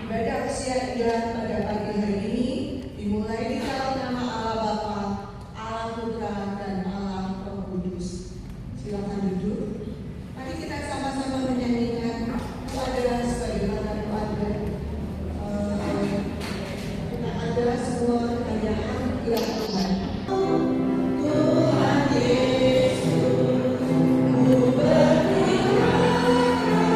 Ibadah usia Ida pada pagi hari ini dimulai di dalam nama Allah Bapa, Allah Putra, dan Allah Roh Kudus. Silakan duduk. Mari kita sama-sama menyanyikan adalah sebagaimana pada kita adalah semua kerajaan yang Tuhan. Tuhan Yesus, ku berterima kasih.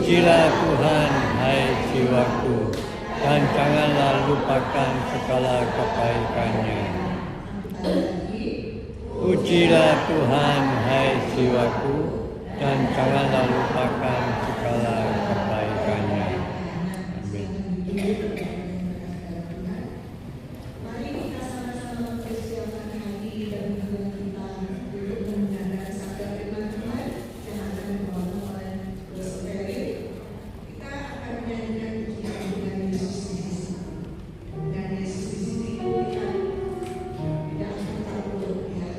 Pujilah Tuhan, hai jiwaku, dan janganlah lupakan segala kebaikannya. Pujilah Tuhan, hai jiwaku, dan janganlah lupakan segala kebaikannya. Amin. Mari kita sama-sama mempersiapkan hati dan pikiran kita untuk mendengarkan sabda firman Tuhan yang akan dibawakan oleh Brother Ferry. Kita akan menyanyikan pujian dengan Yesus di sisi. Dan Yesus di sisi kita tidak akan takut ya.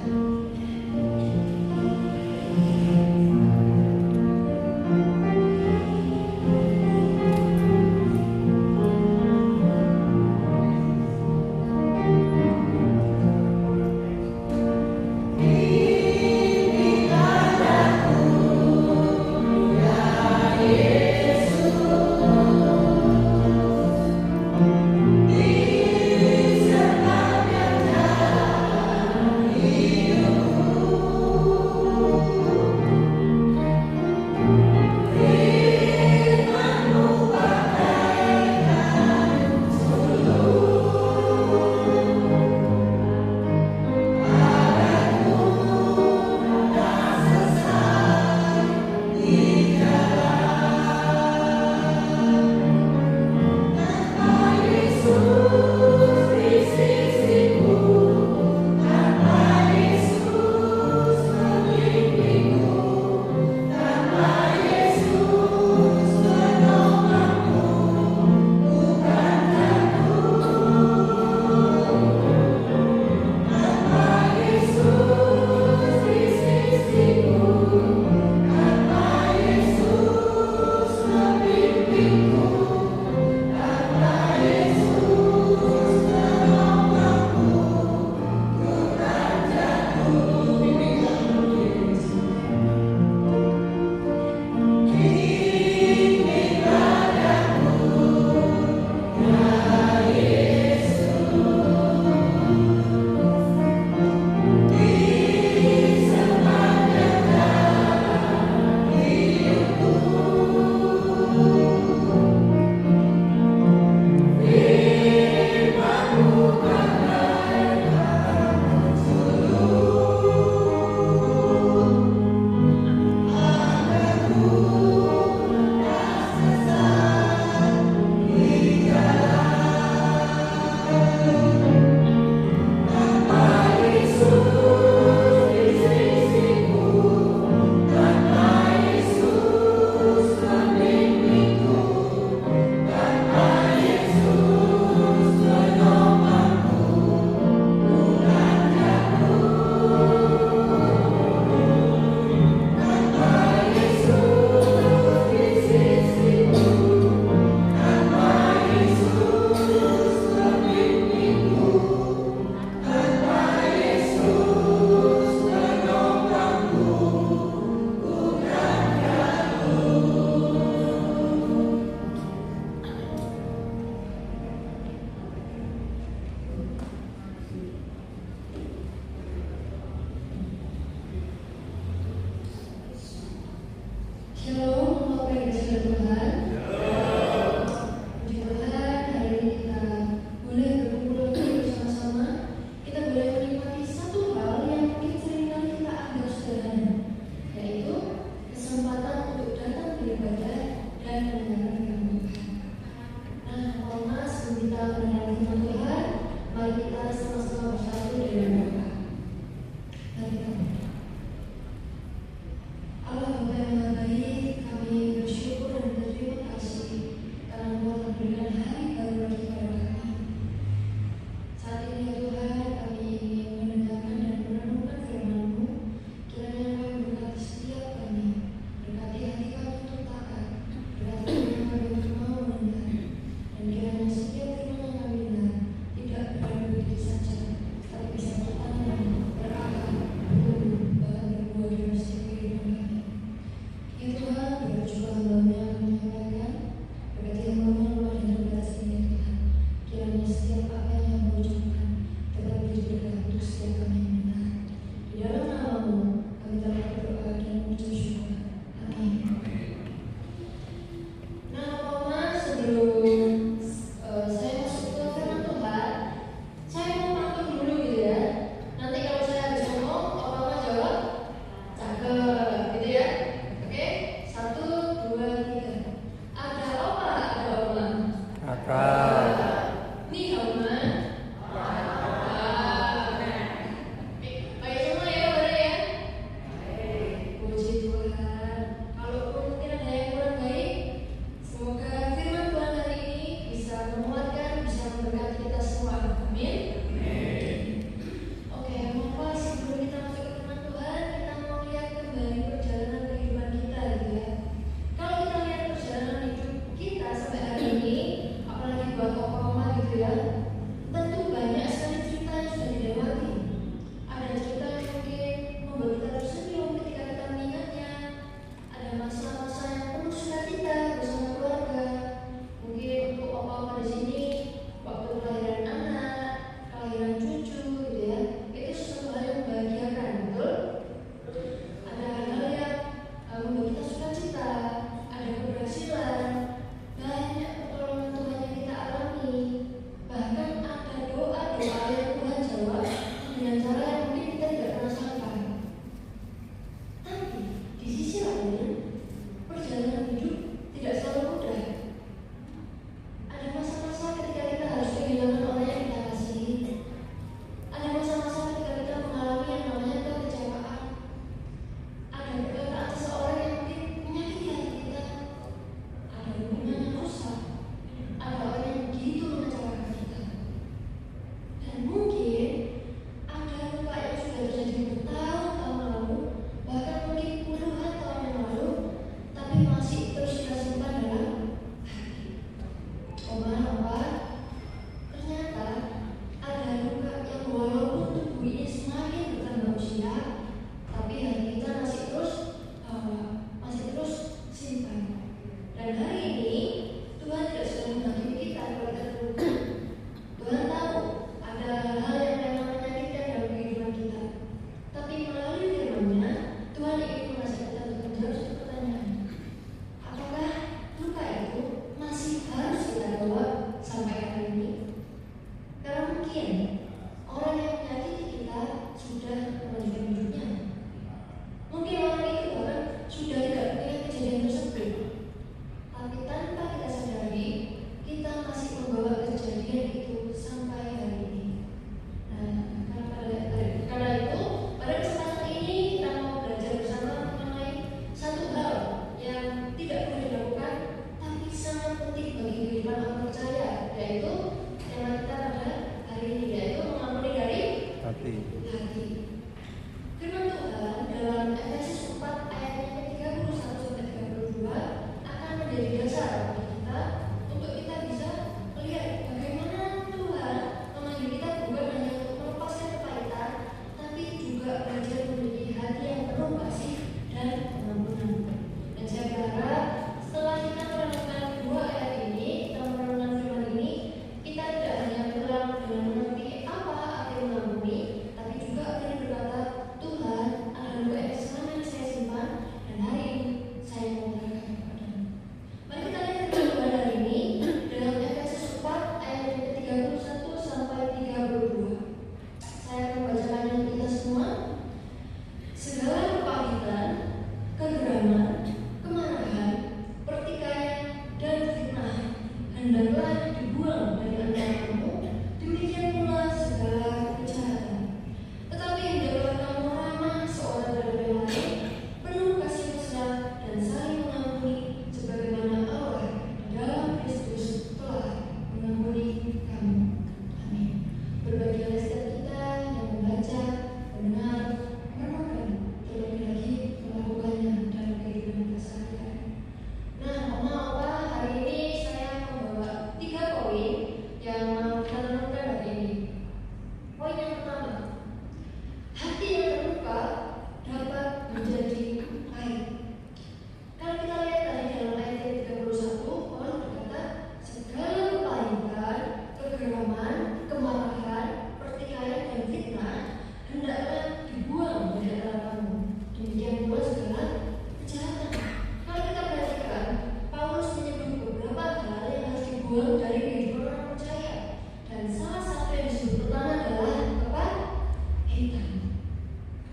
dibuang dari kehidupan orang percaya. Dan salah satu yang disebut pertama adalah kepahitan.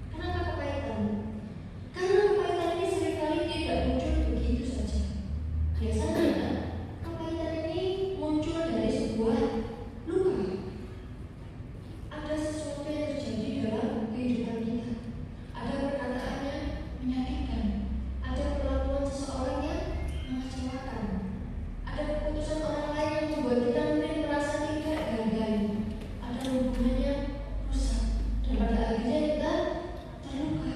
Kenapa kepahitan? Karena kepahitan ini seringkali tidak muncul begitu saja. Biasanya kepahitan ini muncul dari sebuah luka. Ada sesuatu yang terjadi dalam kehidupan kita. Ada perkataan yang menyakitkan. Ada perlakuan seseorang yang mengecewakan. Ada keputusan orang lain yang membuat kita mungkin merasa tidak dihargai. Ada hubungan yang rusak. Dan pada akhirnya kita terluka.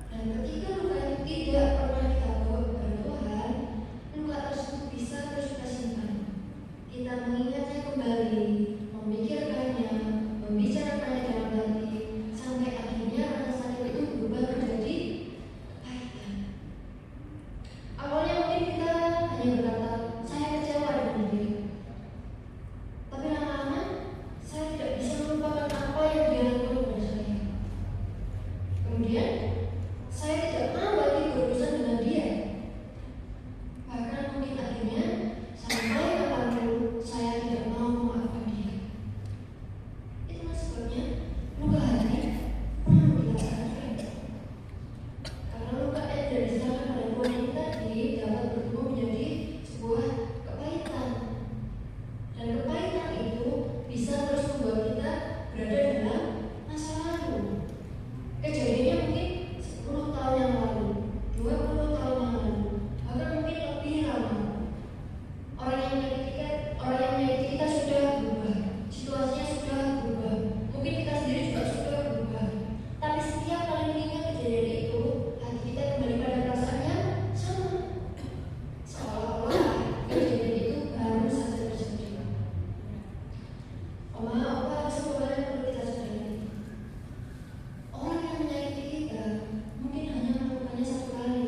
Dan ketika luka itu tidak pernah kita bawa kepada Tuhan, luka tersebut bisa terus kita simpan. Kita mengingatnya kembali, memikirkannya, membicarakannya dalam hati, sampai akhirnya rasa sakit itu berubah menjadi kepahitan. Awalnya mungkin kita hanya berkata, saya kecewa dengan dia. Tapi lama-lama, saya tidak bisa melupakan apa yang dia lakukan kepada saya. Kemudian, saya tidak mau lagi berurusan dengan dia. Bahkan mungkin akhirnya, sampai kapanpun saya tidak mau memaafkan dia. Itulah sebabnya luka hati perlu kita perhatikan. Karena luka yang tidak diserahkan pada Tuhan ini tadi dapat bertumbuh menjadi sebuah kepahitan. Dan kepahitan itu bisa terus membuat kita berada dalam masa lalu. Kejadiannya mungkin 10 tahun yang lalu, 20 tahun yang lalu, bahkan mungkin lebih lama. Orang yang menyakiti kita sudah berubah, situasinya sudah berubah, mungkin kita sendiri juga sudah berubah. Tapi setiap kali mengingat kejadian itu, hati kita kembali pada perasaan yang sama, seolah-olah kejadian itu baru saja terjadi. Apa sebuah yang perlu kita sadari? Orang yang menyakiti kita mungkin hanya melakukannya satu kali,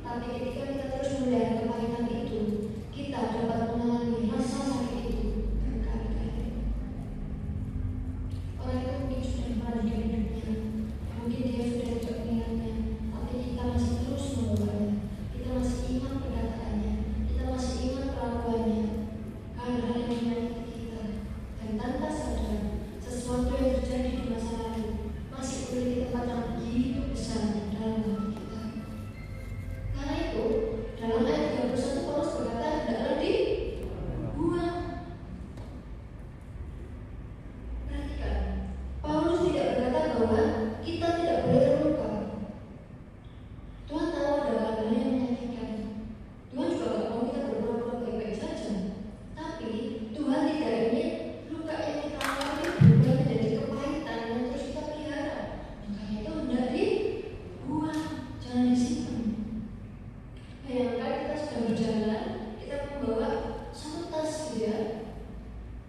tapi ketika kita terus melihat kepahitan itu, kita dapat mengalami rasa sakit itu berkali-kali. Orang itu mungkin sudah pernah di hidupnya, mungkin dia sudah tidak mengingatnya, tapi kita masih terus membawanya. Kita masih ingat perkataannya, kita masih ingat perlakuannya, hal-hal yang menyakiti kita. Dan tanpa sadar, sesuatu yang terjadi di masa lalu masih memiliki tempat yang begitu besar dalam hati kita. Karena itu, dalam ayat 31 Paulus berkata, hendaklah dibuang. Perhatikan, Paulus tidak berkata bahwa kita tidak boleh terluka. Tuhan tahu ada hal-hal yang menyakitkan. Tuhan juga tidak mau kita berpura-pura baik-baik saja. Tapi Tuhan tidak ingin luka yang kita alami berubah menjadi kepahitan yang terus kita pelihara. Makanya itu hendak dibuang, jangan disimpan. Bayangkan kita sedang berjalan, kita membawa satu tas gitu ya.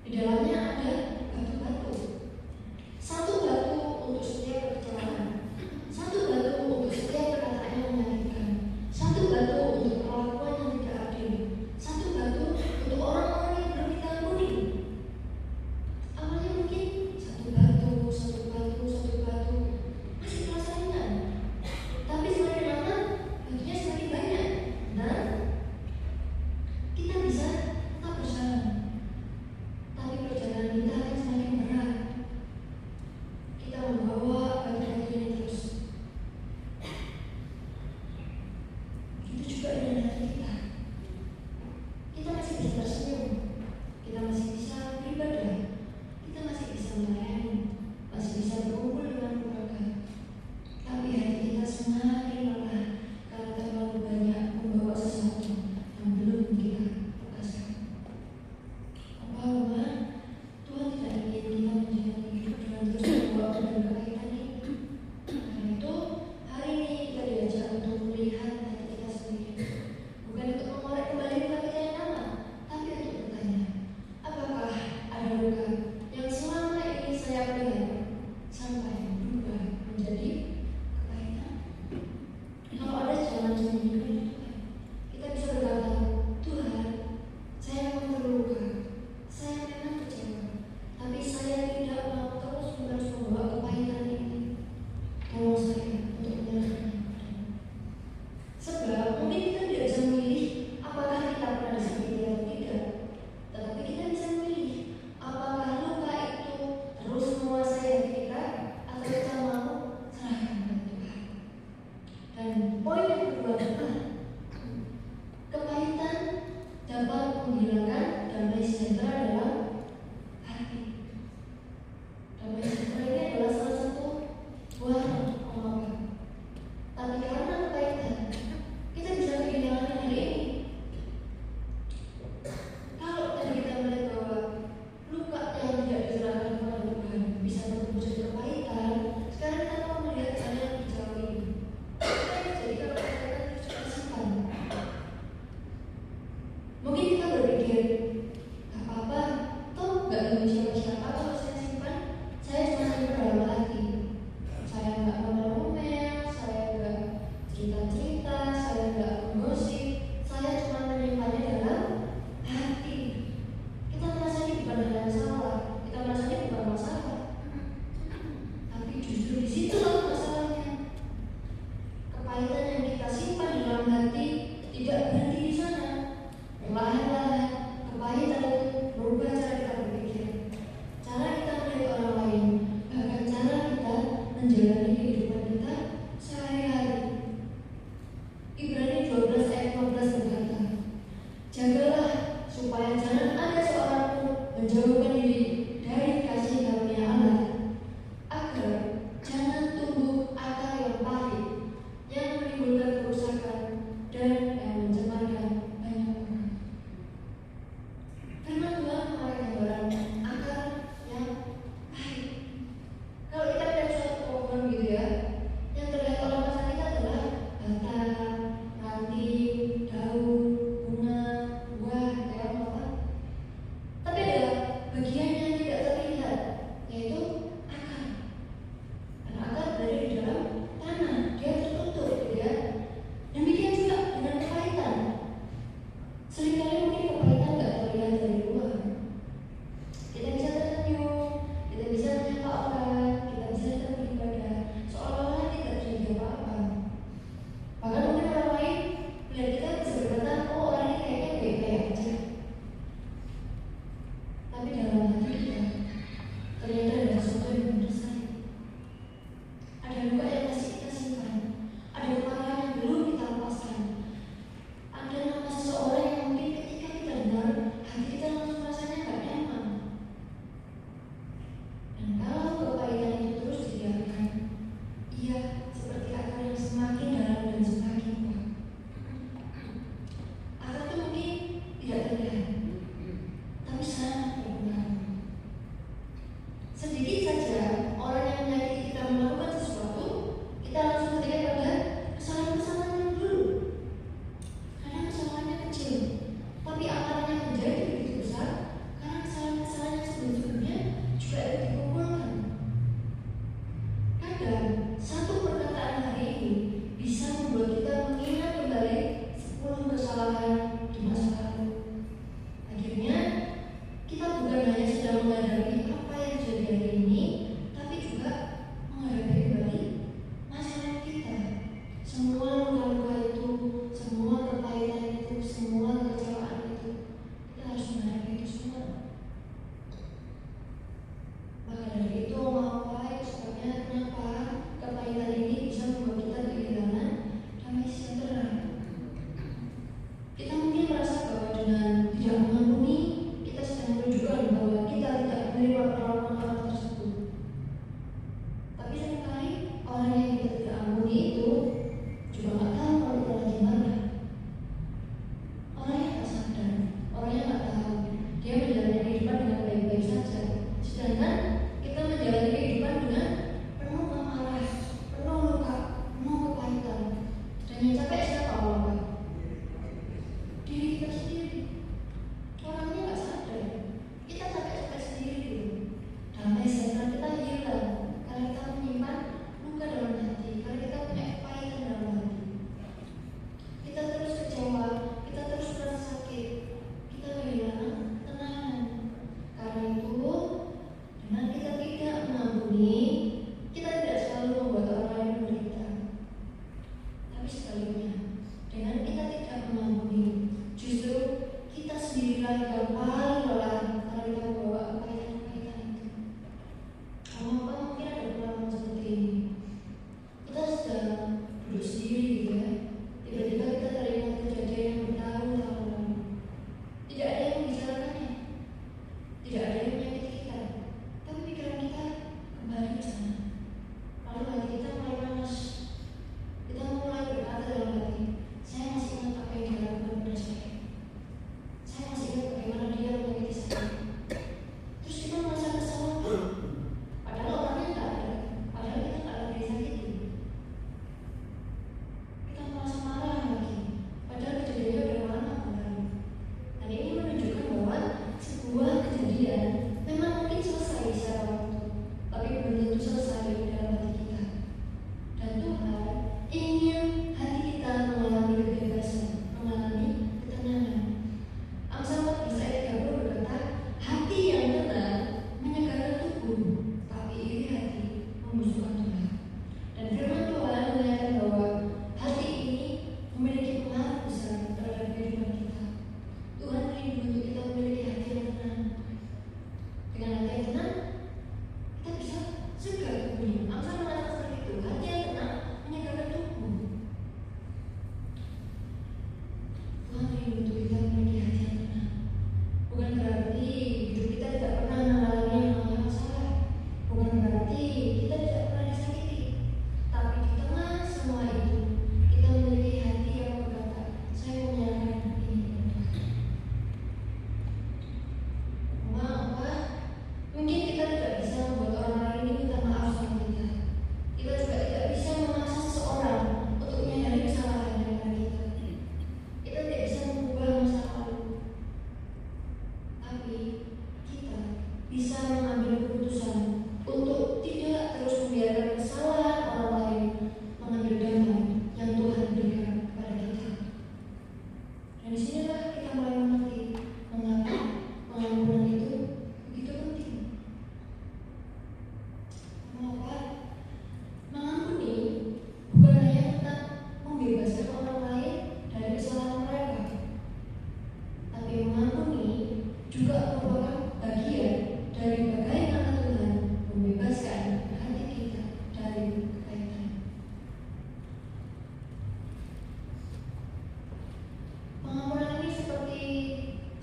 Di dalamnya ada batu-batu. Satu batu untuk setiap kecelakaan, satu batu untuk setiap perkataan yang menyakitkan, satu batu untuk perlakuan yang tidak adil, satu batu untuk orang-orang yang belum kita ampuni. Awalnya mungkin satu batu, masih terasa ringan. Tapi semakin lama, batunya semakin banyak. Dan kita bisa tetap berjalan. Tapi perjalanan kita akan semakin berat. Kita membawa batu-batu ini terus. Itu juga dengan hati kita. Kita masih bisa tersenyum. Kita masih bisa beribadah. Kita masih bisa melayani. Masih bisa berkumpul dengan keluarga. Tapi hati kita semakin lelah karena terlalu banyak membawa sesuatu yang belum kita lepaskan. Apa Tuhan tidak ingin kita menjalani hidup dengan terus membawa beban kepahitan ini. Karena itu hari ini kita diajak untuk melihat hati kita sendiri, bukan untuk mengorek kembali luka kita yang lama, tapi untuk bertanya, apakah ada luka yang selama ini saya pelihara sampai berubah menjadi kepahitan? Kalau ada, jangan sembunyikan itu. Kita bisa berkata, Tuhan, saya memang terluka, saya memang kecewa, tapi saya tidak mau terus-menerus membawa kepahitan ini. Tolong saya untuk menyerahkannya. Sebab mungkin kita tidak bisa memilih apakah kita pernah disakiti 12 ayat 15 berkata, jagalah supaya jangan ada seorang pun menjauhkan diri dari kasih karunia Allah, agar jangan tumbuh akar yang pahit, yang menimbulkan kerusakan dan yang mencemarkan banyak orang. Firman Tuhan memberi gambaran akar yang pahit. Kalau kita lihat suatu pohon gitu ya, yang terlihat oleh mata kita adalah batang, ranting,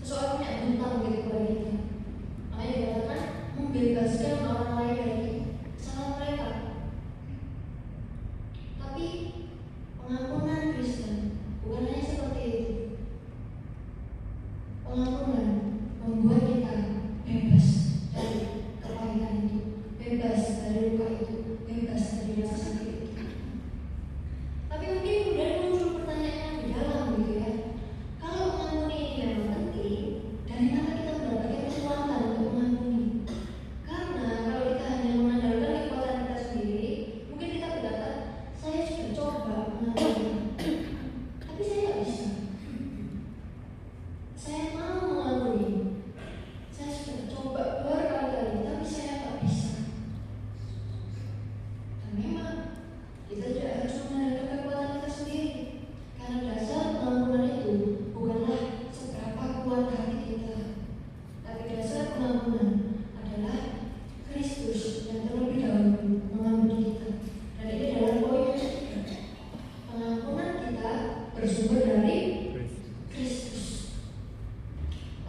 seseorang yang hutang gitu kepada kita. Makanya dikatakan membebaskan orang lain dari kesalahan mereka. Tapi pengampunan Kristen bukan hanya seperti itu. Pengampunan membuat kita bebas dari kepahitan itu, bebas dari luka itu, bebas dari rasa sakit itu. Tapi mungkin kemudian muncul pertanyaan yang di dalam gitu ya. Kalau mengampuni ini memang penting, dari mana kita mendapatkan kekuatan untuk mengampuni? Karena kalau kita hanya mengandalkan kekuatan kita sendiri, mungkin kita berkata, saya sudah coba mengampuni, tapi saya tidak bisa. Saya mau mengampuni, saya sudah coba berkali-kali, tapi saya tak bisa. Dan memang kita tidak harus mengandalkan kekuatan kita sendiri, karena dasar pengampunan itu bukanlah seberapa kuat hati kita, tapi dasar pengampunan adalah Kristus yang terlebih dahulu mengampuni kita. Dan ini adalah poin yang ketiga. Pengampunan kita bersumber dari Kristus.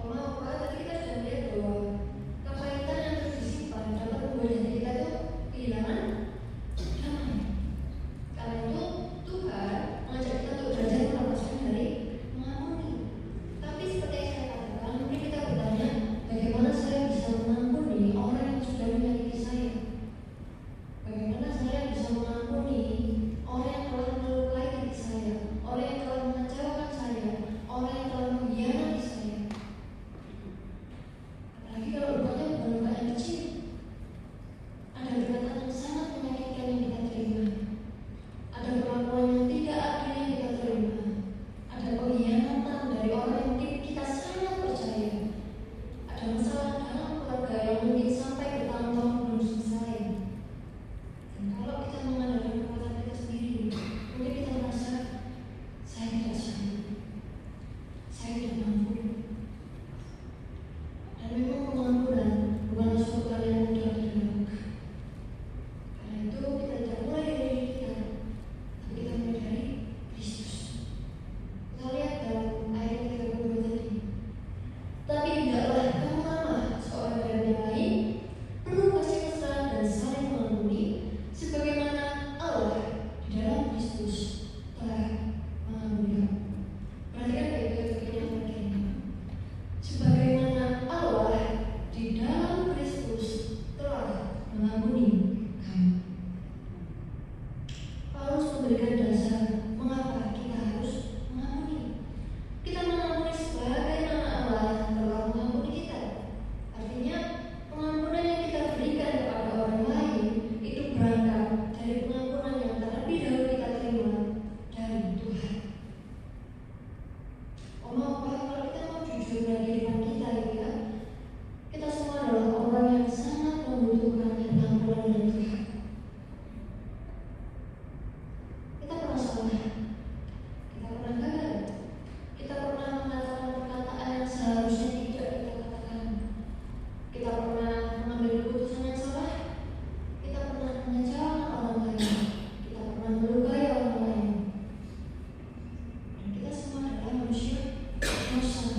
Maaf, tadi kita sudah melihat bahwa kepahitan yang terus disimpan dapat membuat diri kita itu kehilangan damai. Karena itu Tuhan mengajak kita untuk belajar melepaskan dari mengampuni. Tapi seperti yang saya katakan, mungkin kita bertanya, bagaimana saya bisa mengampuni orang yang sudah menyakiti saya? Bagaimana saya bisa mengampuni orang yang telah melukai diri saya, orang yang telah mengecewakan saya, orang yang telah mengkhianati saya? Apalagi kalau lukanya bukan luka yang kecil. Ada perkataan yang sangat menyakitkan yang kita terima. Ada perlakuan yang tidak adil yang kita terima. Ada pengkhianatan dari orang yang mungkin kita sangat percaya. Ada masalah dalam keluarga yang mungkin sampai bertahun-tahun belum selesai. Dan kalau kita mengandalkan kekuatan kita sendiri, mungkin kita merasa saya tidak sanggup, saya tidak mampu. Dan memang pengampunan bukanlah suatu hal yang mudah dilakukan. Karena itu kita tidak mulai dari diri kita, tapi kita mulai dari Kristus. Kita lihat dalam ayat 32 tadi. Tapi hendaklah kamu ramah seorang dengan yang lain, penuh kasih mesra dan saling mengampuni, sebagaimana Allah di dalam Kristus telah mengampuni kamu. Perhatikan baik-baik yang bagian ini. Sebagaimana Allah di dalam Kristus telah mengampuni kamu. Paulus memberikan dasar mengapa kita harus mengampuni. Kita mengampuni sebagaimana Allah telah mengampuni kita. Artinya pengampunan yang kita berikan kepada orang lain itu berangkat dari pengampunan yang terlebih dahulu kita terima dari Tuhan. Kalau kita mau jujur dengan diri kita gitu ya, kita semua adalah orang yang sangat membutuhkan pengampunan dari Tuhan. Kita pernah salah, kita pernah gagal, kita pernah mengatakan perkataan yang seharusnya tidak kita katakan, kita pernah mengambil keputusan yang salah, kita pernah mengecewakan orang lain, kita pernah melukai orang lain. Dan kita semua adalah manusia dosa.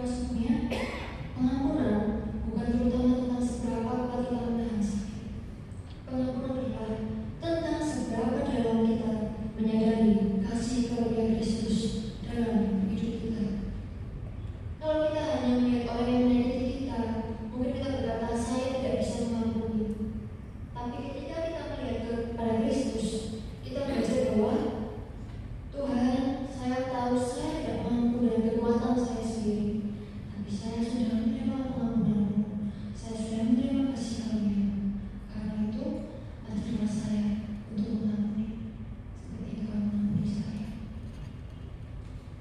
maksudnya pengampunan bukan terutama tentang seberapa kuat kita menahan sakit. Pengampunan adalah tentang seberapa dalam kita menyadari kasih karunia Kristus dalam hidup kita. Kalau kita hanya melihat orang yang menyakiti kita, mungkin kita berkata saya tidak bisa mengampuni. Tapi ketika kita melihat kepada Kristus, kita belajar bahwa Tuhan, saya tahu saya tidak mampu dengan kekuatan saya sendiri, tapi saya sudah menerima pengampunan-Mu, saya sudah menerima kasih karunia. Karena itu, ajarlah saya untuk mengampuni seperti Engkau mengampuni saya.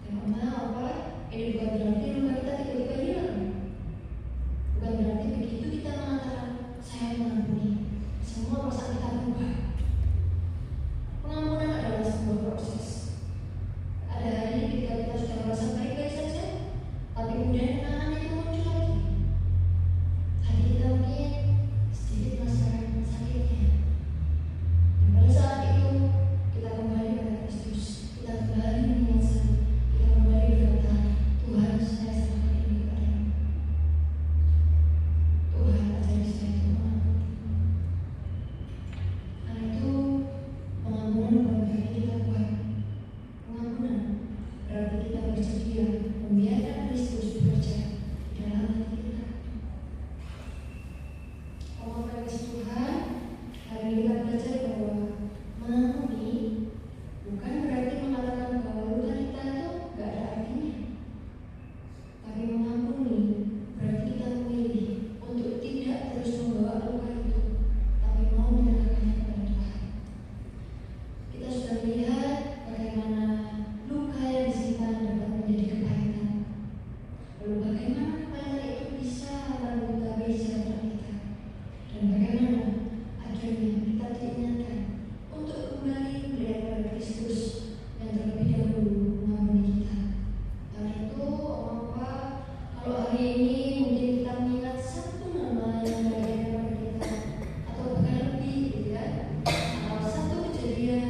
Dan apa? Ini bukan berarti luka kita tiba-tiba hilang. Bukan berarti begitu kita mengatakan saya mengampuni, semua perasaan kita berubah. Pengampunan adalah sebuah proses. Ada hari ketika kita sudah merasa baik-baik saja, tapi kemudian kenangan itu muncul lagi. Hati kita mungkin sedikit merasakan sakitnya. Dan pada saat itu kita kembali kepada Kristus, kita kembali mengingat, kita kembali berkata, Tuhan, saya serahkan ini kepadamu. Tuhan, ajari saya untuk mengampuni. Karena itu pengampunan bukan berarti kita kuat. Pengampunan berarti kita bersedia membiarkan Kristus bekerja di dalam hati kita. Omong kasih Tuhan, hari ini kita belajar bahwa mengampuni bukan berarti mengatakan bahwa luka kita itu gak ada artinya. Tapi mengampuni berarti kita memilih untuk tidak terus membawa luka itu, tapi mau menyerahkannya kepada Tuhan. Kita sudah melihat bagaimana luka yang disimpan dapat menjadi kepahitan. Lalu bagaimana kepahitan itu bisa merenggut sejahtera kita. Dan bagaimana akhirnya kita diingatkan untuk kembali melihat pada Kristus yang terlebih dahulu mengampuni kita. Karena itu, apa kalau hari ini mungkin kita mengingat satu nama yang baik kepada kita, atau bahkan lebih, gitu ya, atau satu kejadian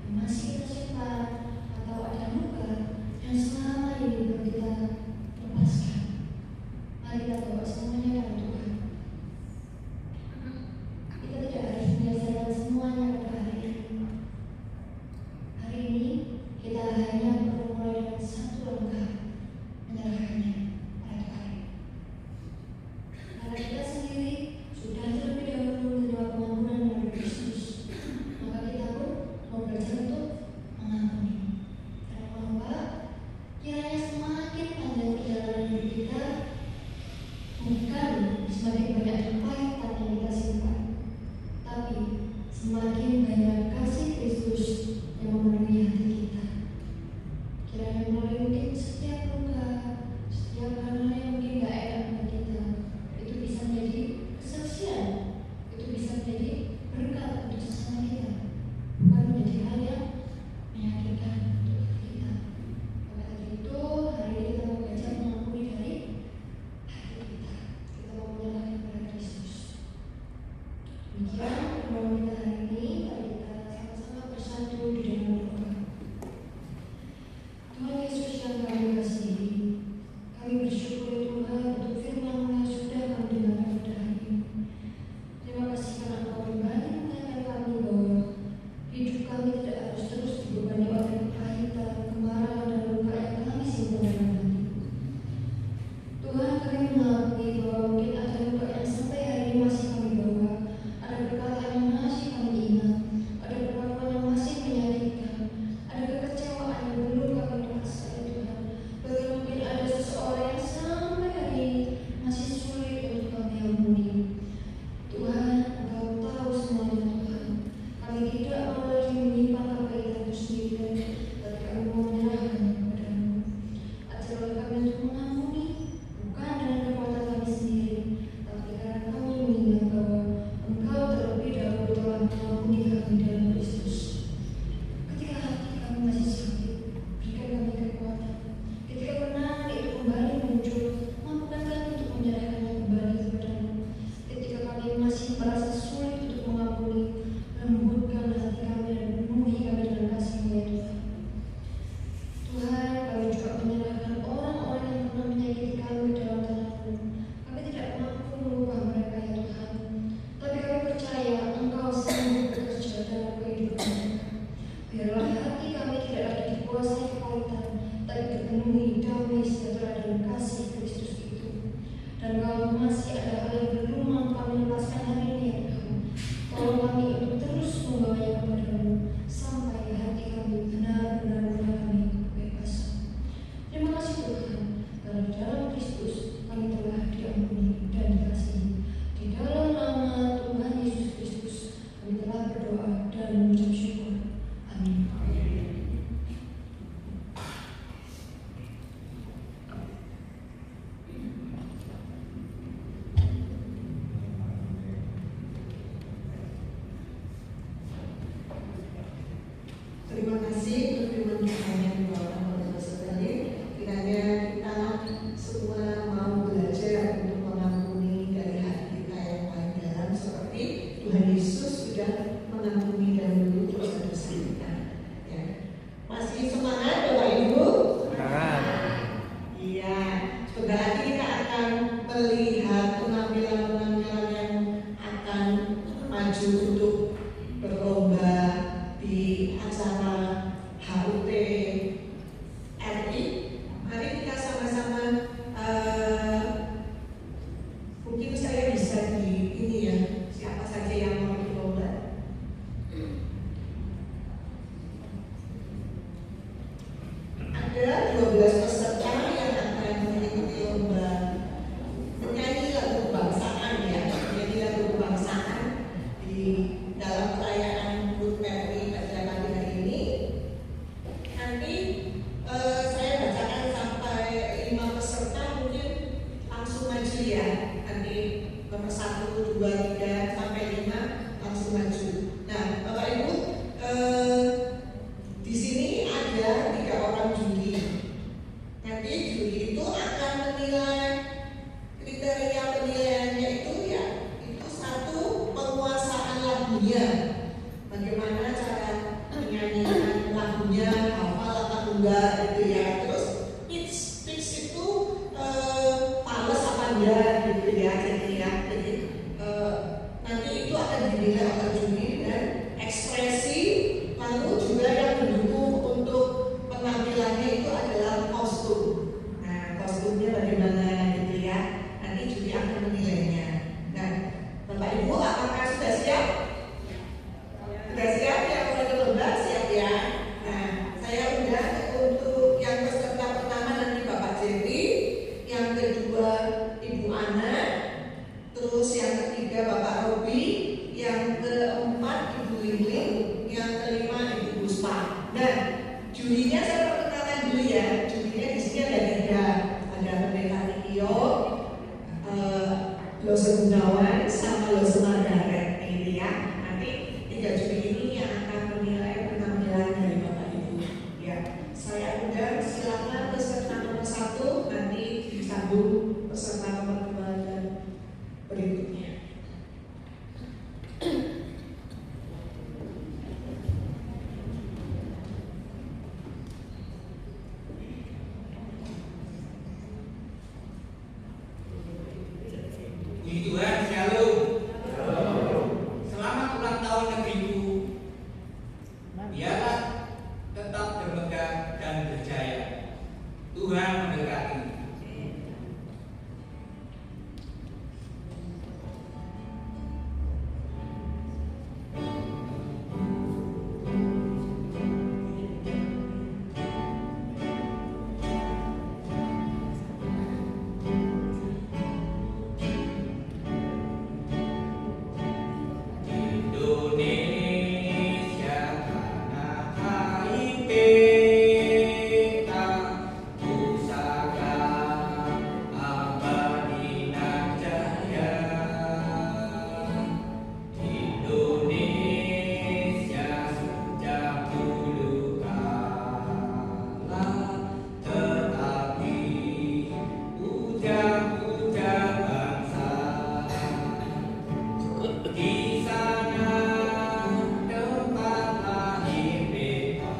yang masih kita simpan, atau ada luka yang selama ini belum kita lepaskan. Mari kita bawa semuanya kepada Tuhan. Kita tidak harus menyelesaikan semuanya pada hari ini. Hari ini kita hanya perlu mulai dengan satu langkah, menyerahkannya pada Tuhan. Karena kita sendiri sudah terlebih dahulu menerima pengampunan dari Kristus, maka kita pun mau belajar untuk mengampuni. Karena apa? Kiranya semakin panjang perjalanan hidup kita, bukan semakin banyak kepahitan yang kita simpan, tapi semakin banyak kasih Kristus yang memenuhi hati kita. Kiranya melalui mungkin setiap luka, setiap hal yang mungkin gak enak bagi kita, itu bisa menjadi kesaksian, itu bisa menjadi berkat untuk sesama kita, bukan menjadi hal yang menyakitkan untuk kita. Maka dari itu, hari ini kita mau belajar mengampuni dari hati kita. Kita mau menyerahkan kepada Kristus. Demikian pertemuan kita hari ini. Mari kita sama-sama bersatu di dalam doa. Tuhan Yesus yang kami kasihi, kami bersyukur Tuhan untuk firman-Mu yang sudah kami dengarkan pada hari ini. Terima kasih karena Engkau kembali mengingatkan kami bahwa hidup kami tidak harus terus dibebani oleh kepahitan, kemarahan, dan luka yang kami simpan dalam hati. Tuhan, kami mengakui bahwa mungkin ada luka yang sampai hari ini masih kami bawa, ada perkataan yang masih kami ingat, ada perlakuan yang masih menyakitkan, ada kekecewaan yang belum kami rasa, ya Tuhan. Bahkan mungkin ada seseorang yang sampai hari ini masih sulit untuk kami ampuni. Tuhan, Engkau tahu semuanya Tuhan. Kami tidak mau lagi menyimpan kepahitan itu sendiri, tapi kami mau menyerahkan kepada-Mu. Ajarlah kami untuk mengampuni, bukan dengan melihat penampilan-penampilan yang akan maju untuk berlomba di acara HUT RI. Mari kita sama-sama mungkin saya bisa di ini ya, siapa saja yang mau berlomba. Ada 12 peserta yang akan mengikuti lomba menyanyi lagu kebangsaan ya, menyanyi lagu kebangsaan di dalam perayaan HUT RI pada pagi hari ini. Nanti saya bacakan sampai 5 peserta, mungkin langsung maju ya. Nanti nomor 1, 2, 3 sampai 5 langsung maju. Nah, Bapak Ibu, di sini ada 3 orang juri. Nanti juri itu akan menilai, kriteria penilaiannya itu ya, itu 1, penguasaan lagunya, bagaimana cara menyanyikan lagunya, hafal atau enggak gitu ya. Terus pitch itu fals apa enggak gitu ya. Jadi nanti itu akan dinilai oleh juri, dan ekspresi, lalu juga yang mendukung untuk penampilannya itu adalah kostum. Nah, kostumnya bagaimana gitu ya, nanti juri akan menilainya. Nah, Bapak Ibu, apakah sudah siap? Sudah siap yang mulai berlomba? Siap ya? Nah, saya undang untuk yang peserta pertama nanti Bapak Jerry, yang kedua Ibu Ana, terus yang ketiga Bapak Robi, yang keempat Ibu Liling, yang kelima Ibu Puspa. Dan jurinya saya perkenalkan dulu ya. Jurinya di sini ada 3, ada Pendeta Tikio, Lose Gunawan, sama Lose Margaret gitu ya. Nanti 3 juri ini yang akan menilai penampilan dari Bapak Ibu. Ya, saya undang silakan peserta nomor 1 nanti disambung peserta nomor 2 dan berikutnya. Puji Tuhan, shalom. Selamat ulang tahun negeriku. Biarlah tetap bermegah dan berjaya. Tuhan memberkati. Indonesia tanah air beta, pusaka abadi nan jaya. Indonesia sejak dulu kala, tetapi puja-puja bangsa. Di sana tempat lahir beta,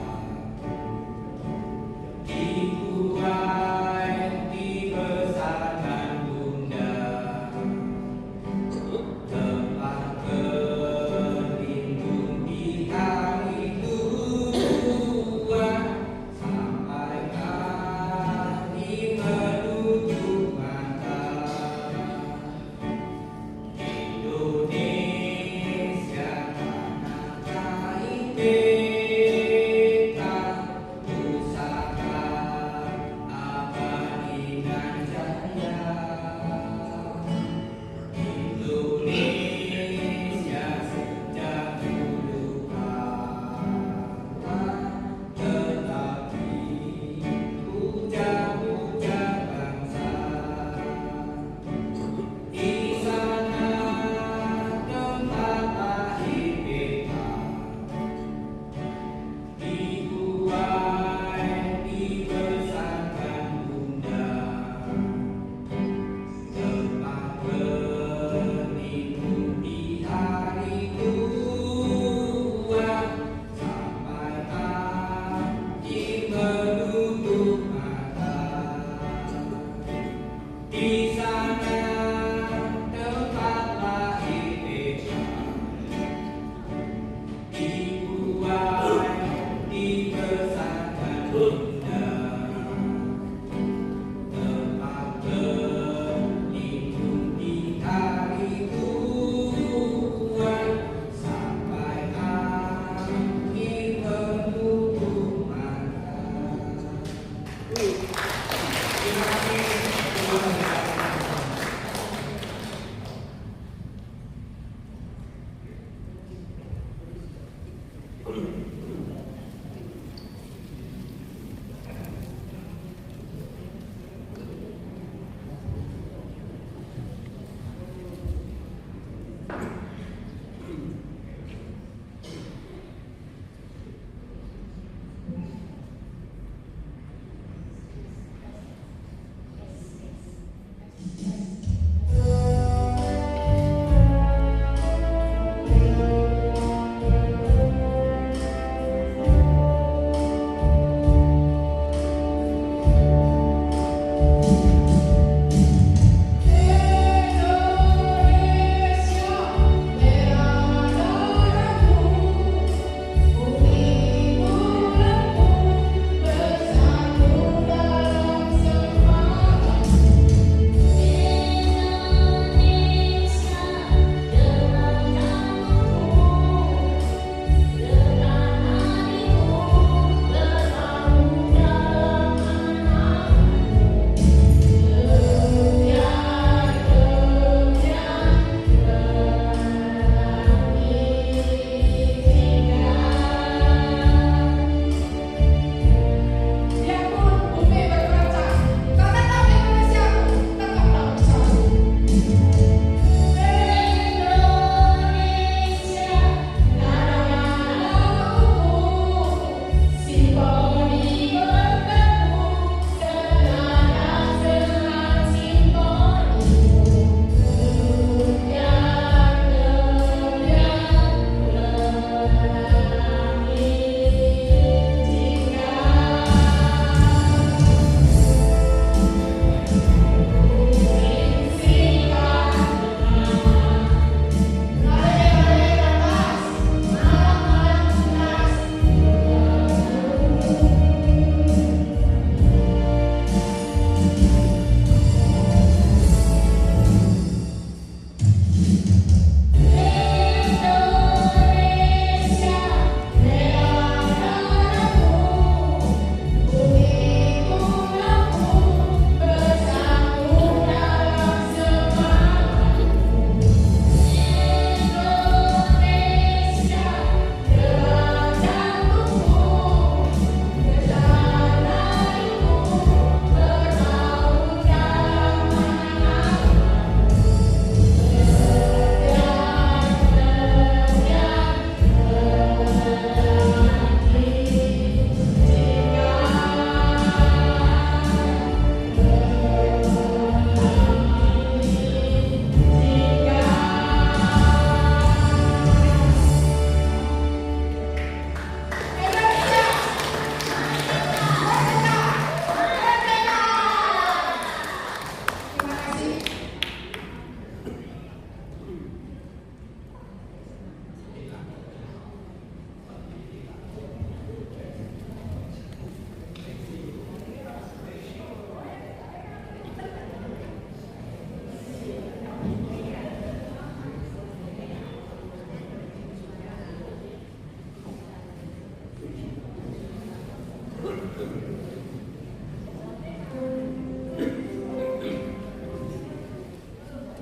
dibuai dibesarkan bunda, tempat berlindung di hari tua, sampai kami menutup mata. Indonesia tanah air beta, pusaka abadi nan jaya. Indonesia sejak dulu kala, tetapi puja-puja bangsa. Di sana tempat lahir beta, dibuai dibesarkan bunda, tempat berlindung di hari tua, sampai kami menutup mata. Di sana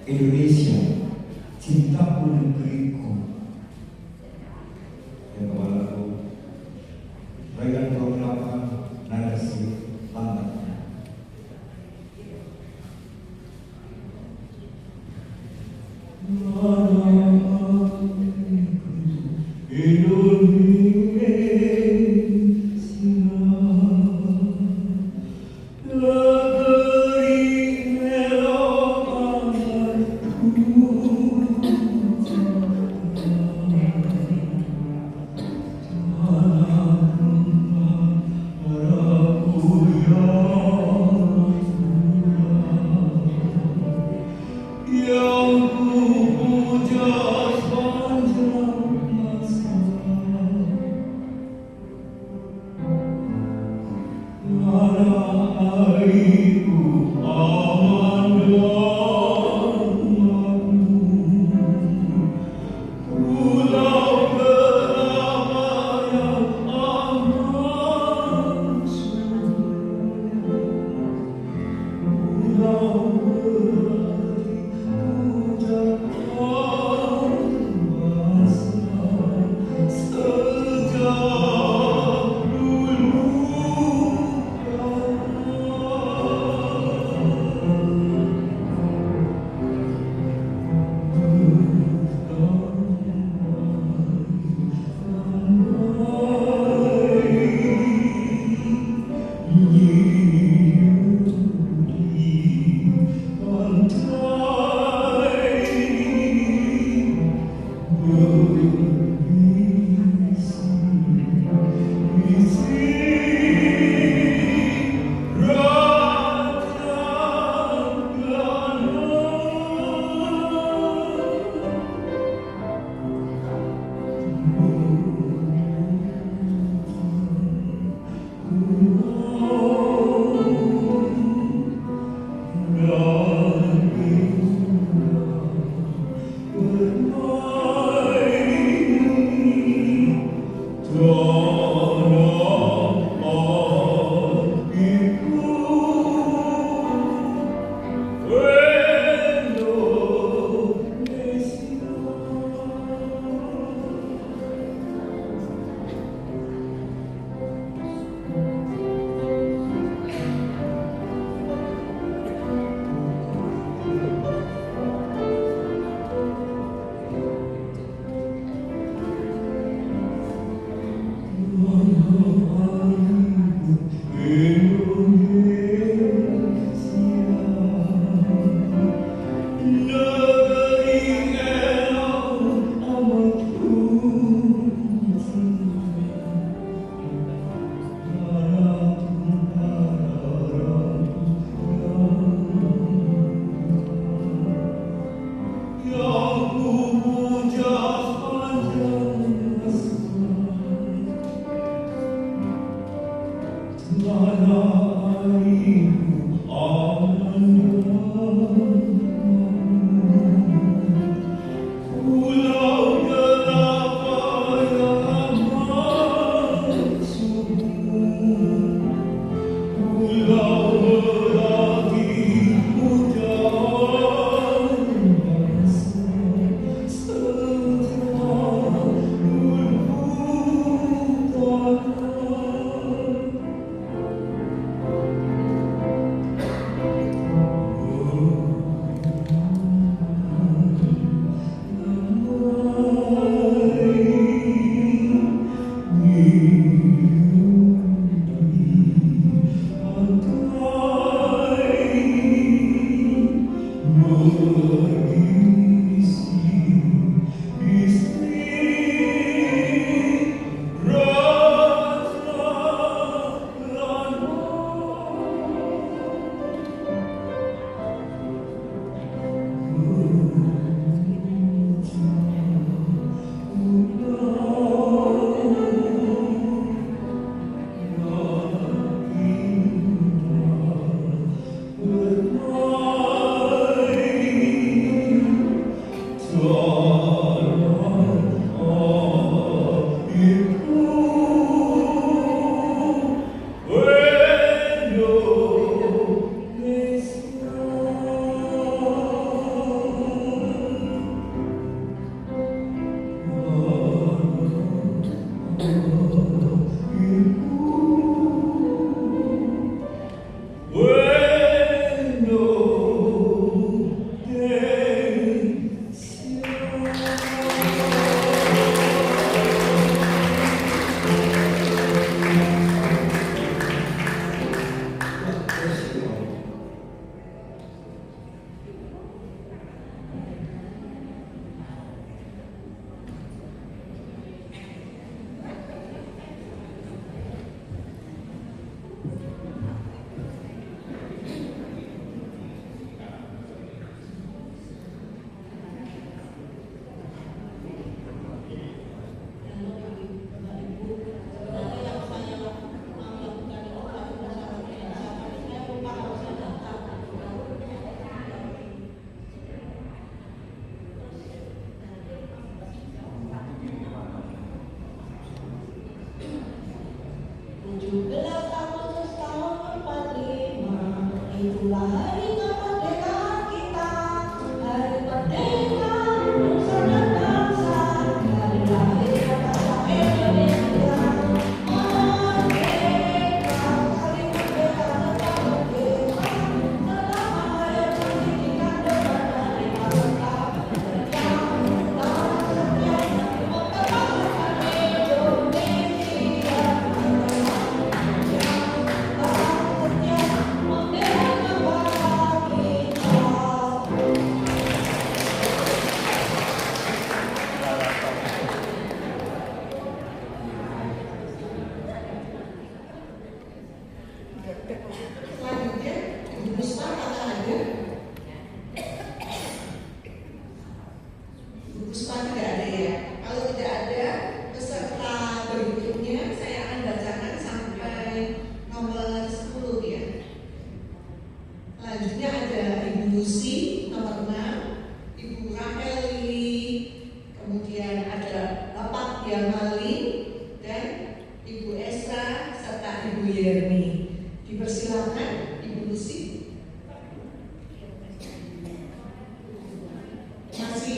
Indonesia, cintaku negeriku. Ya kepalaku, raihan proklaman narasi lambatnya.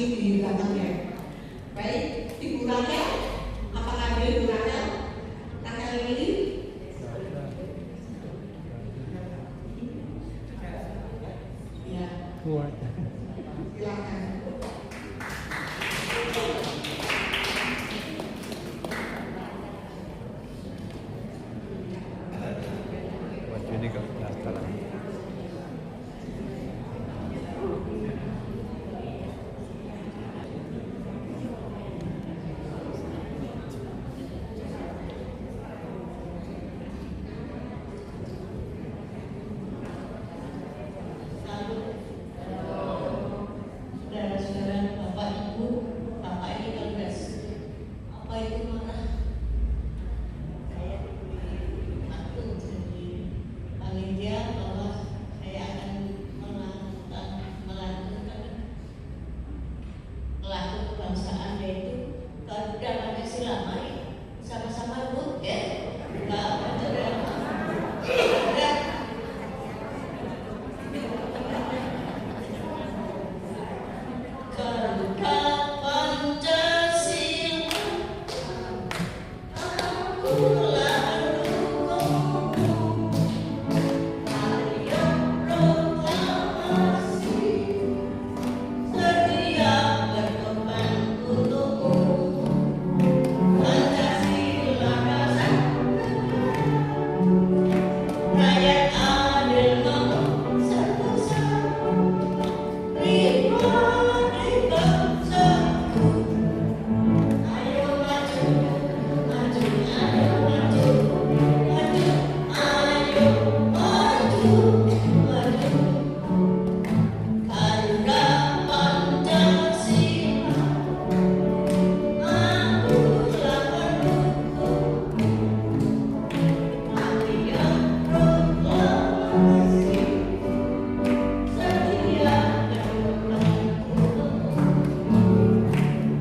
di belakangnya. Baik, Ibu Rakel, apakah ada Ibu Rakel? Rakel ini? Ya, Kuat. silakan. Waktu ini kau sekarang. Saudara-saudara, Bapak Ibu, Bapak ini kalau udah apa itu marah, saya diberi waktu jadi panitia bahwa saya akan melanjutkan kebangsaan yaitu Garuda Pancasila. Mari sama-sama rut ya, Bapak saudara. Garuda Pancasila, akulah pendukungmu. Ayo proklamasi, sedia berkorban untukmu. Pancasila dasar rakyat adil nomor satu. Republik bangsaku, ayo maju, maju, ayo maju, maju, ayo maju, maju. Garuda Pancasila, akulah pendukungmu. Ayo proklamasi, sedia berkorban untukmu.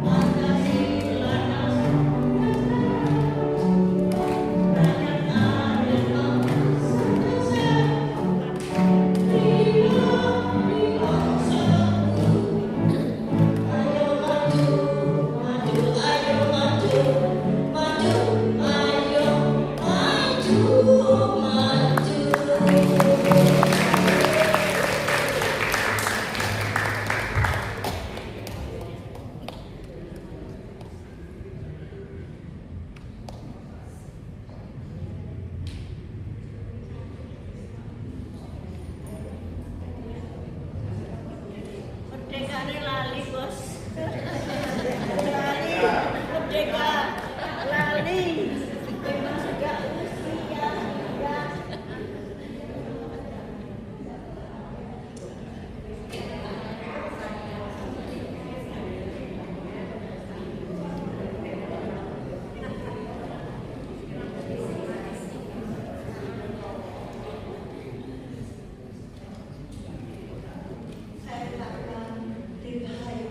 Pancasila dasar rakyat adil nomor satu. Republik bangsaku, ayo maju, maju, ayo maju, maju, ayo maju, maju. Merdeka ini lali bos, lali, merdeka, lali, memang sudah usia ya. Saya akan Dirgahayu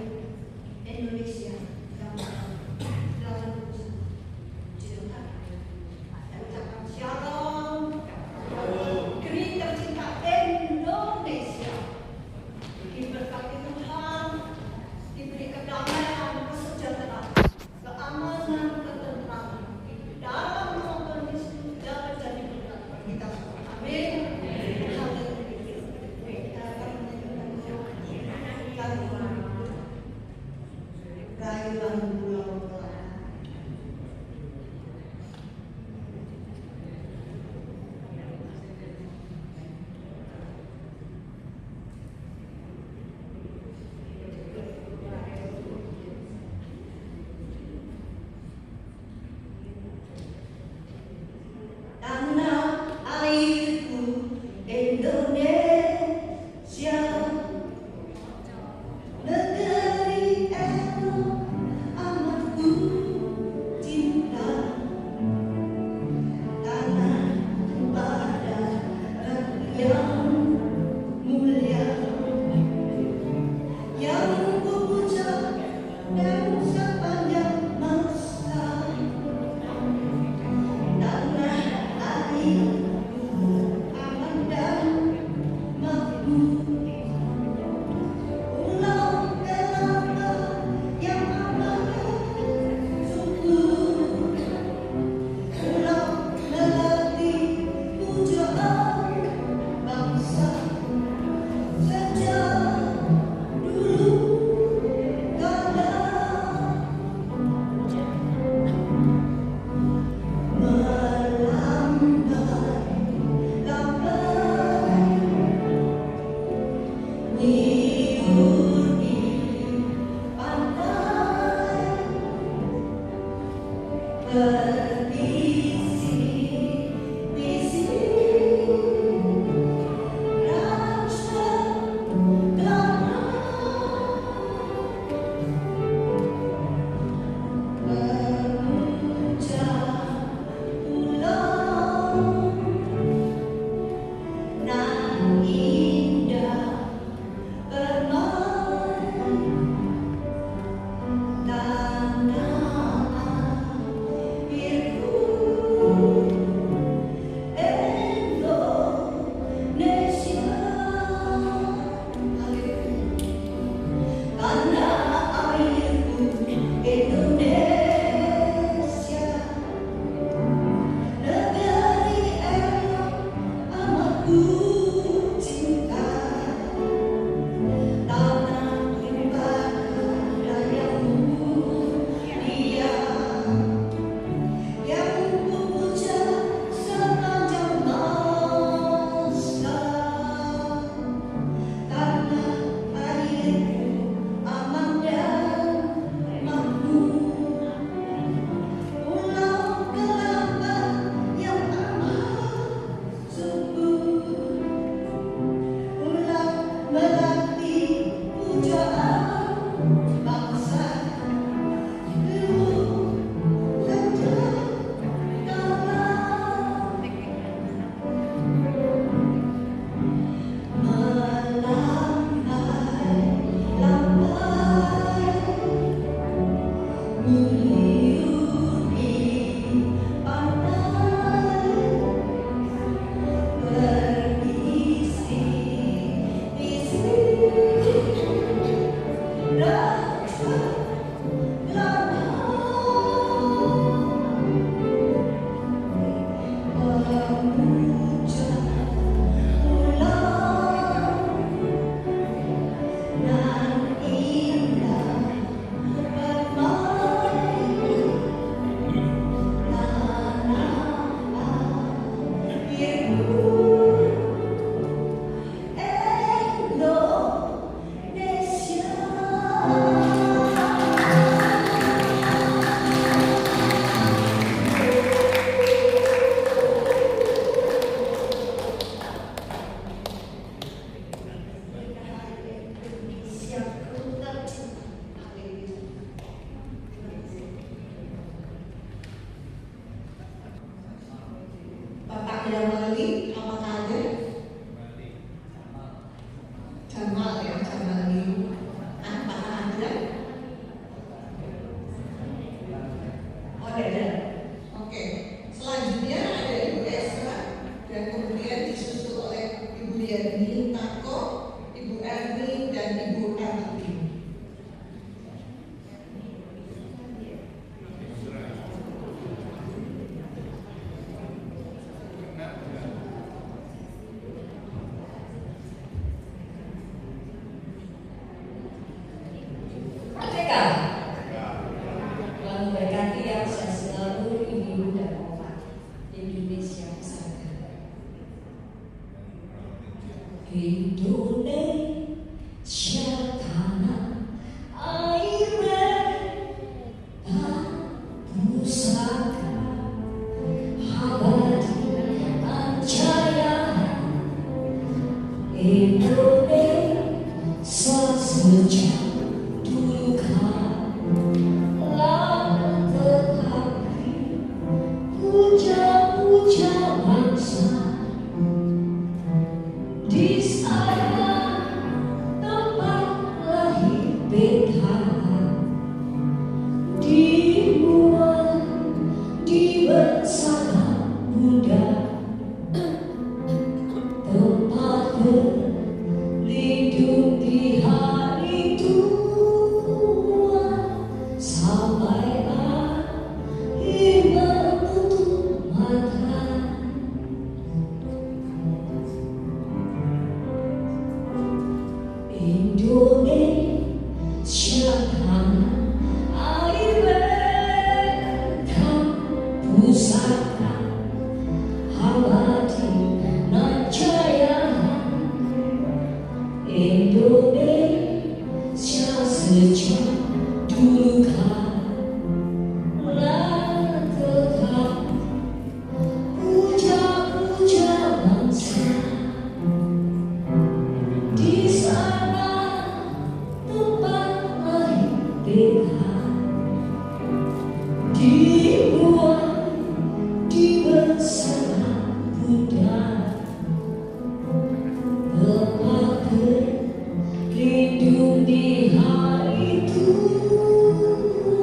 Bapak Jamali, apakah ada? Jamal ya, Jamali. Apakah ada? Oh, ada. Oke. Selanjutnya ada Ibu Esra dan kemudian disusul oleh Ibu Yeni Tako, Ibu Erni dan Ibu Erni. Merdeka. Tuhan memberkati yang saya selalu ibu dan bapak Indonesia Pusaka. Indonesia tanah air dan pusaka abadi dan jaya. Indonesia sejak dulu kala tetapi puja-puja bangsa di sana tempat lahir beta dibuat di bersama Bunda tempat berlindung di hari tua sampai akhir menutup mata. Indonesia tanah air dan pusaka abadi dan jaya. Indonesia Indonesia sejak dulu kala tetap puja-puja bangsa. Di sana tempat lahir beta dibuat di bersama Buddha. Bapak berlindung di hari tua.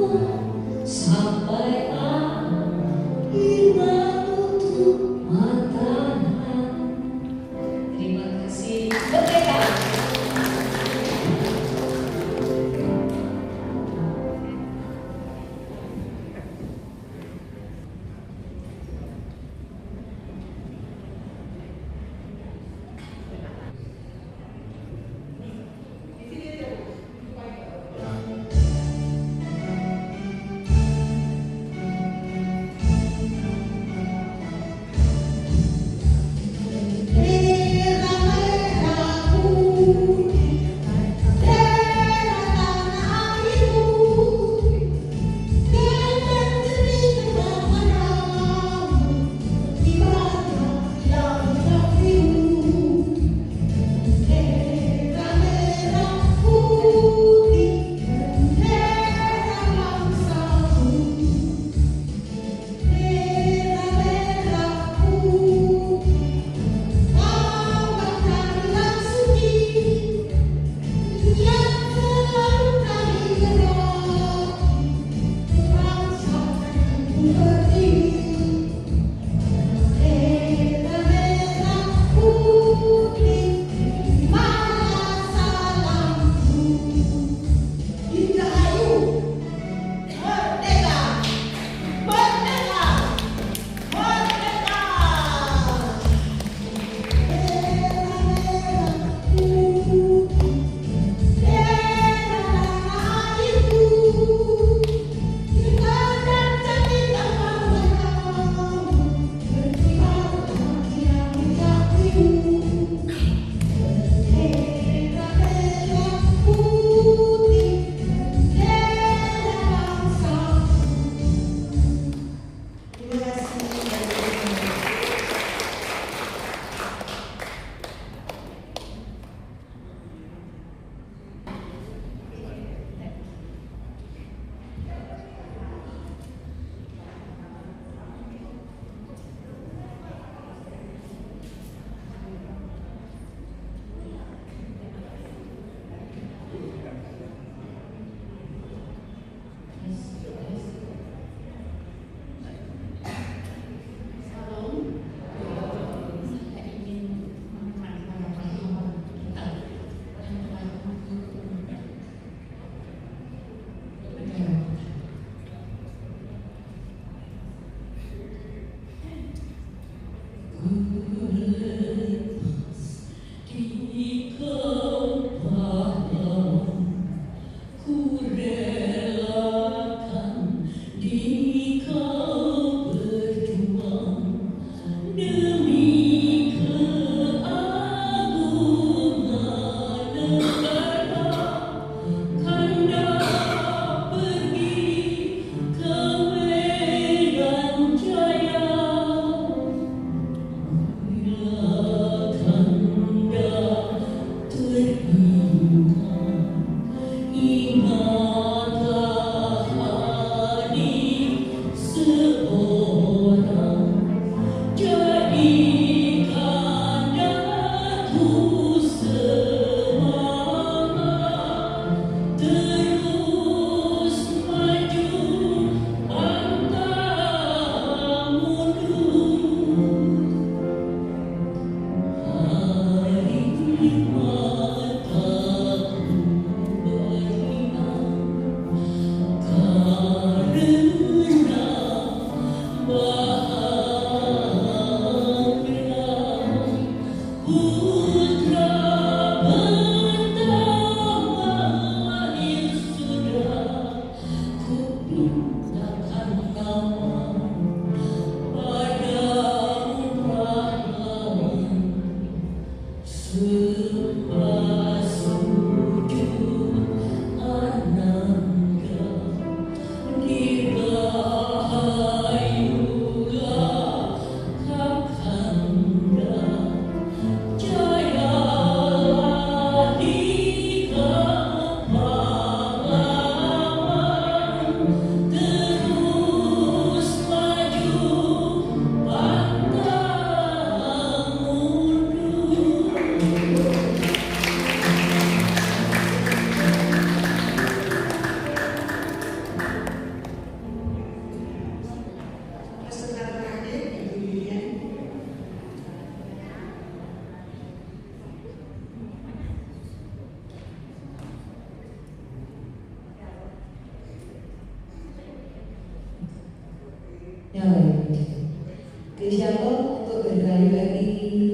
Insyaallah untuk berkali lagi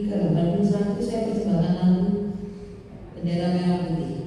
ke 81 saya persembahkan lagu Bendera Merah Putih.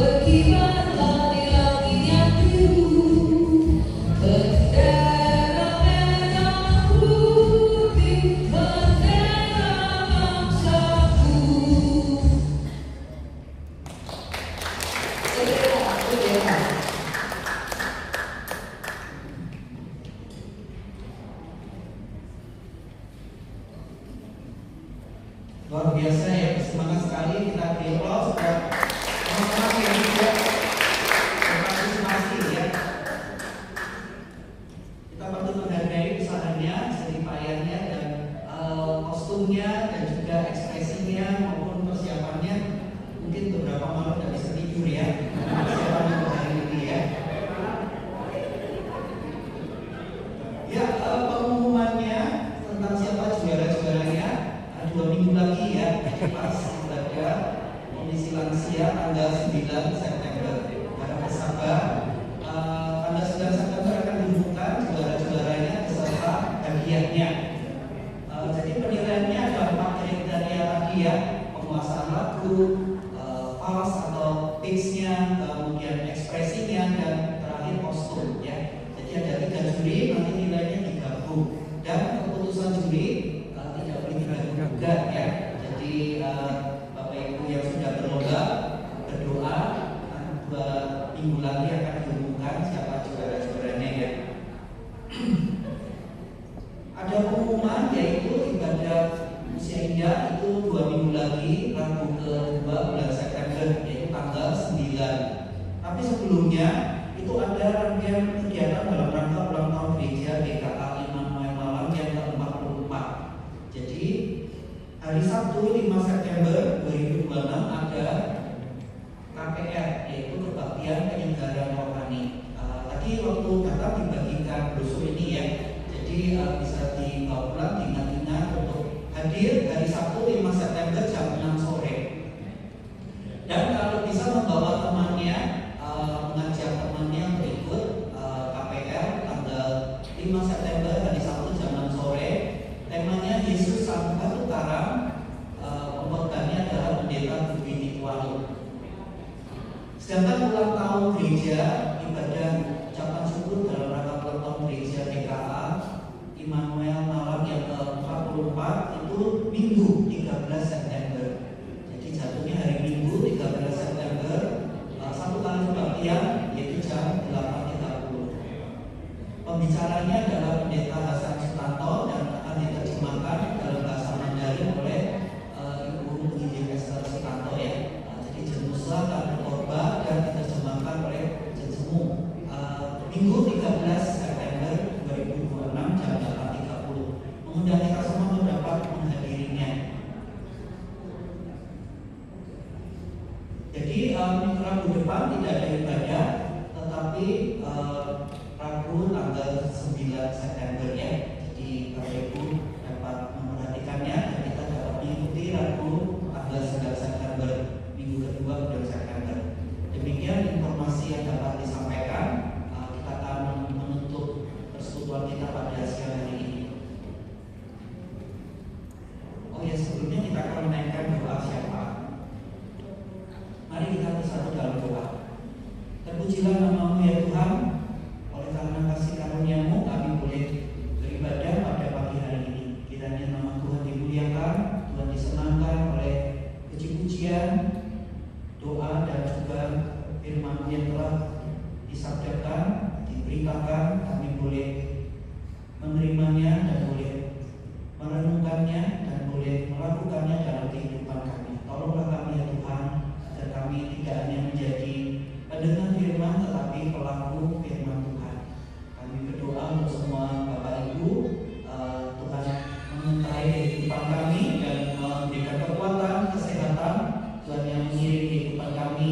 Berkibarlah di langit yang biru. Luar biasa ya, semangat sekali. Kita beri aplaus buat teman-teman yang juga berpartisipasi ya. Kita patut menghargai usahanya, jeripayahnya dan kostumnya dan juga ekspresinya maupun persiapannya. Mungkin beberapa malam tidak bisa tidur ya persiapan untuk hari ini ya. Ya, pengumumannya tentang siapa juara-juaranya 2 minggu lagi ya, pas pada kondisi lansia tanggal 9 September. Harap bersabar. Tanggal 9 September akan diumumkan juara-juaranya beserta hadiahnya. Jadi penilaiannya ada 4 kriteria tadi ya: penguasaan lagu, fals atau pitch-nya, kemudian ekspresinya, dan terakhir kostum ya. Jadi ada 3 juri, nanti nilainya digabung dan keputusan juri tidak boleh diragukan ya. Jadi Bapak Ibu yang sudah berlomba berdoa, 2 minggu lagi akan diumumkan siapa juara-juaranya ya. Ada pengumuman yaitu ibadah usia indah itu 2 minggu lagi, Rabu ke-2 bulan September, yaitu tanggal 9. Tapi sebelumnya itu ada rangkaian kegiatan dalam rangka ulang tahun gereja GKA Immanuel Malang yang ke-44. Jadi hari Sabtu 5 September 2026 ada KPR, yaitu kebaktian penyegaran rohani. Tadi waktu datang dibagikan brosur ini ya. Jadi bisa dibawa pulang, diingat-ingat untuk hadir hari Sabtu 5 September jam 6 sore. Dan kalau bisa membawa temannya, mengajak temannya untuk ikut KPR tanggal 5 September hari Sabtu jam 6 sore. Temanya Yesus Sang Batu Karang, pembawaannya adalah Pendeta Budi Titualu. Sedangkan ulang tahun gereja, ibadah ucapan syukur dalam rangka ulang tahun gereja GKA Immanuel Malang yang ke-44 itu Minggu 13 September. Jadi jatuhnya hari Minggu 13 September, satu kali kebaktian yaitu jam 8.30. Pembicaranya adalah Pendeta Hasan Sutanto dan akan diterjemahkan dalam bahasa Mandarin oleh Ibu Penginjil Esther Sutanto ya. Jadi Jenusa dan Korba dan diterjemahkan oleh Jensemu. Minggu 13 September 2026 jam 8.30. Mengundang kita semua untuk dapat menghadirinya. Jadi Rabu depan tidak ada ibadah, tetapi Rabu tanggal 9 September ya. Terpujilah namamu ya Tuhan. Oleh karena kasih karunia-Mu kami boleh beribadah pada pagi hari ini. Kiranya nama Tuhan dimuliakan, Tuhan disenangkan oleh puji-pujian, doa dan juga firman yang telah disabdakan, diberitakan. Kami boleh menerimanya dan boleh merenungkannya dan boleh melakukannya dalam kehidupan kami. Tolonglah kami ya Tuhan, agar kami tidak hanya menjadi pendengar firman tetapi pelaku firman Tuhan. Kami berdoa untuk semua Bapak Ibu, Tuhan menyertai kehidupan kami dan memberikan kekuatan, kesehatan. Tuhan yang mengiringi kehidupan kami,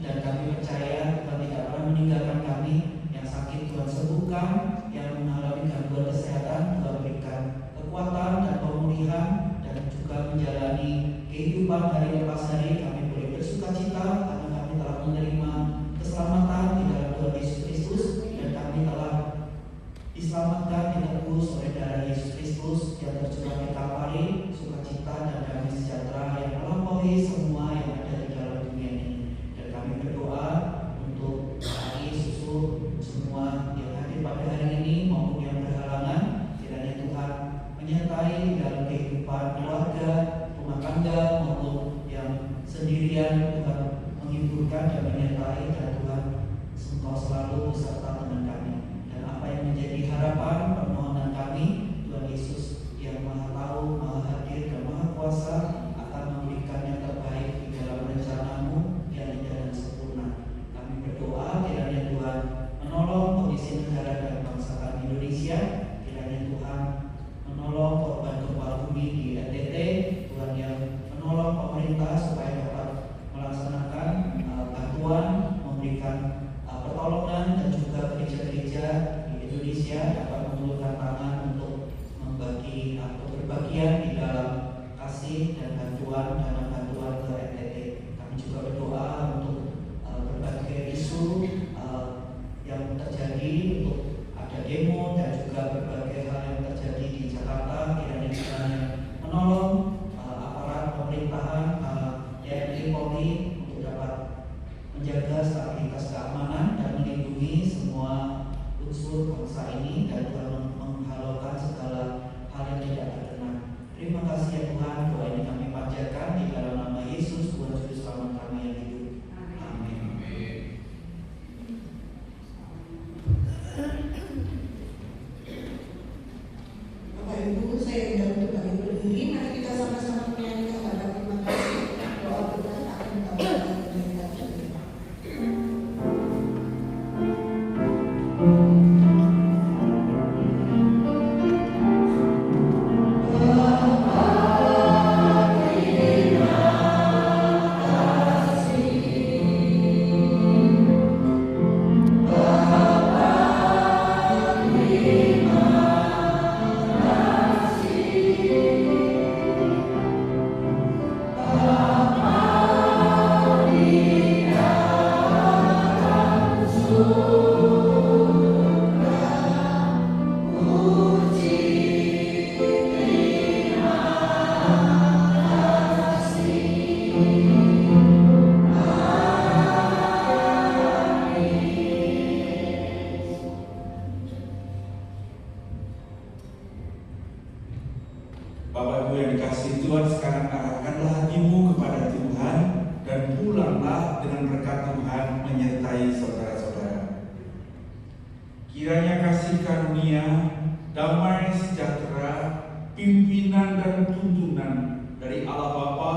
dan kami percaya Tuhan tidak pernah meninggalkan kami. Yang sakit Tuhan sembuhkan, yang mengalami gangguan kesehatan Tuhan berikan kekuatan dan pemulihan, dan juga menjalani kehidupan hari lepas hari. Kami boleh bersuka cita karena kami telah menerima keselamatan di dalam Tuhan Yesus Kristus, dan kami telah diselamatkan, ditebus oleh darah Yesus Kristus yang tercurah di Kalvari. Sukacita dan damai sejahtera yang melampaui semua yang ada di dalam dunia ini. Dan kami berdoa untuk hari susu semua yang hadir pada hari ini maupun yang berhalangan. Kiranya Tuhan menyertai dalam kehidupan keluarga, rumah tangga maupun yang sendirian. Tuhan menghiburkan dan menyertai, dan Tuhan Engkau selalu beserta dengan kami. Dan apa yang menjadi harapan permohonan kami, Tuhan Yesus yang Maha Tahu, Maha Hadir dan Maha Kuasa akan memberikan yang terbaik di dalam rencana-Mu yang indah dan sempurna. Kami berdoa kiranya Tuhan menolong kondisi negara dan bangsa kami Indonesia. Kiranya Tuhan menolong korban gempa bumi di NTT. Tuhan yang menolong pemerintah supaya dapat melaksanakan bantuan, memberikan pertolongan, dan juga gereja-gereja di Indonesia dapat mengulurkan tangan untuk membagi atau berbagian di dalam kasih dan bantuan, dana bantuan ke NTT. Kami juga berdoa untuk berbagai isu yang terjadi, untuk ada demo dan juga berbagai hal yang terjadi di Jakarta. Kiranya Tuhan yang menolong aparat pemerintahan, TNI, Polri untuk dapat menjaga stabilitas keamanan dan melindungi semua unsur bangsa ini, dan Tuhan menghalaukan segala hal yang tidak berkenan. Terima kasih ya Tuhan, doa ini kami panjatkan di dalam nama Yesus, Tuhan Juru Selamat kami yang hidup. Amin. Bapak Ibu, saya undang untuk Bapak Ibu berdiri. Mari kita sama-sama menyanyikan pada terima kasih. Doa Tuhan akan kami Bapak Ibu yang dikasihi Tuhan, sekarang arahkanlah hatimu kepada Tuhan dan pulanglah dengan berkat Tuhan menyertai saudara-saudara. Kiranya kasih karunia, damai sejahtera, pimpinan dan tuntunan dari Allah Bapa,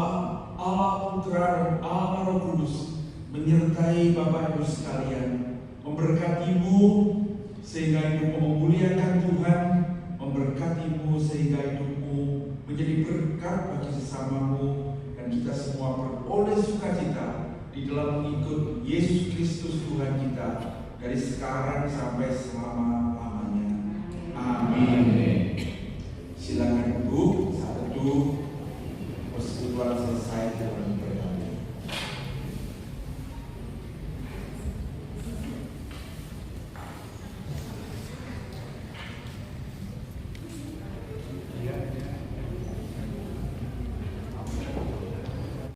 Allah Putra dan Allah Roh Kudus menyertai Bapak Ibu sekalian, memberkatimu sehingga hidupmu memuliakan Tuhan, memberkatimu sehingga hidupmu menjadi berkat bagi sesamamu, dan kita semua beroleh sukacita di dalam mengikut Yesus Kristus Tuhan kita dari sekarang sampai selama